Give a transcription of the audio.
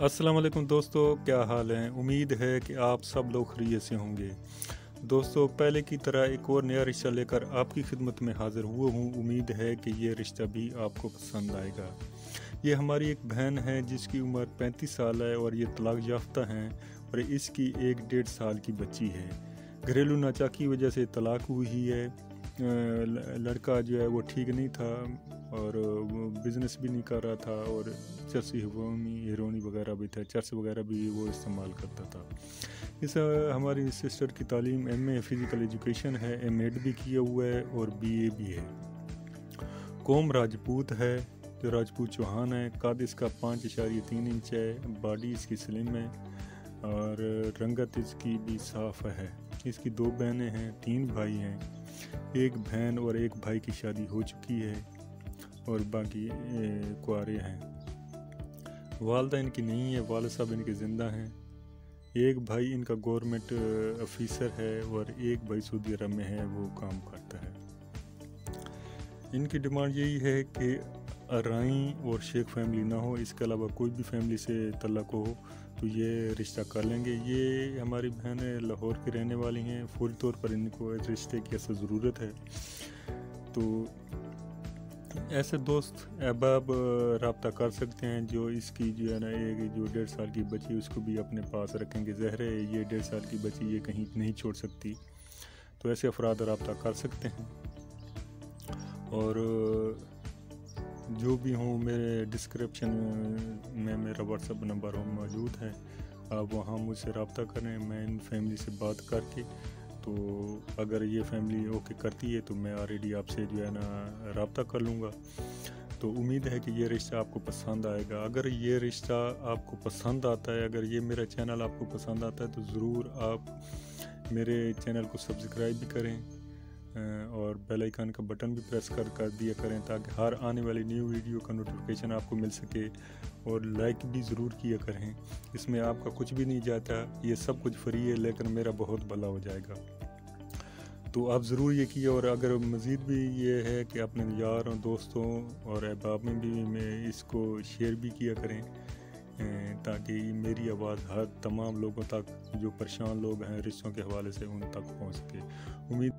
अस्सलाम वालेकुम दोस्तों, क्या हाल है। उम्मीद है कि आप सब लोग खैरियत से होंगे। दोस्तों, पहले की तरह एक और नया रिश्ता लेकर आपकी खिदमत में हाज़िर हुआ हूँ। उम्मीद है कि ये रिश्ता भी आपको पसंद आएगा। ये हमारी एक बहन है जिसकी उम्र 35 साल है और ये तलाक याफ्ता हैं और इसकी 1-1.5 साल की बच्ची है। घरेलू नाचा की वजह से तलाक हुई है। लड़का जो है वो ठीक नहीं था और वो बिज़नेस भी नहीं कर रहा था और चरसी हिरोनी वगैरह भी था, चर्स वगैरह भी वो इस्तेमाल करता था। इस हमारी सिस्टर की तालीम एमए फ़िज़िकल एजुकेशन है, एमएड भी किया हुआ है और बीए भी है। कौम राजपूत है, जो राजपूत चौहान है। कद इसका 5.3 इंच है। बॉडी इसकी स्लिम है और रंगत इसकी भी साफ़ है। इसकी 2 बहनें हैं, 3 भाई हैं। एक बहन और एक भाई की शादी हो चुकी है और बाकी कुंवारे हैं। वालदा इनकी नहीं है, वालिद साहब इनके ज़िंदा हैं। एक भाई इनका गवर्नमेंट ऑफिसर है और एक भाई सऊदी अरब में है, वो काम करता है। इनकी डिमांड यही है कि अराई और शेख फैमिली ना हो, इसके अलावा कोई भी फैमिली से तल्लक हो तो ये रिश्ता कर लेंगे। ये हमारी बहनें लाहौर की रहने वाली हैं। फौरी तौर पर इनको इस रिश्ते की ऐसा ज़रूरत है। तो ऐसे दोस्त अहबाब रब्ता कर सकते हैं जो इसकी जो है ना, एक जो 1.5 साल की बच्ची उसको भी अपने पास रखेंगे। ज़हर है ये 1.5 साल की बच्ची ये कहीं नहीं छोड़ सकती, तो ऐसे अफराद रब्ता कर सकते हैं। और जो भी हों, मेरे डिस्क्रिप्शन में मेरा व्हाट्सअप नंबर मौजूद है, आप वहाँ मुझसे रब्ता करें। मैं इन फैमिली से बात करके, तो अगर ये फैमिली ओके करती है तो मैं ऑलरेडी आपसे जो है ना रब्ता कर लूँगा। तो उम्मीद है कि ये रिश्ता आपको पसंद आएगा। अगर ये रिश्ता आपको पसंद आता है, अगर ये मेरा चैनल आपको पसंद आता है, तो ज़रूर आप मेरे चैनल को सब्सक्राइब भी करें और बेल आइकन का बटन भी प्रेस कर दिया करें ताकि हर आने वाली न्यू वीडियो का नोटिफिकेशन आपको मिल सके। और लाइक भी ज़रूर किया करें, इसमें आपका कुछ भी नहीं जाता, ये सब कुछ फ्री है, लेकिन मेरा बहुत भला हो जाएगा। तो आप ज़रूर ये किए। और अगर मज़ीद भी ये है कि अपने यार और दोस्तों और अहबाब में भी में इसको शेयर भी किया करें ताकि मेरी आवाज़ हर तमाम लोगों तक, जो परेशान लोग हैं रिश्तों के हवाले से, उन तक पहुंच सके। उम्मीद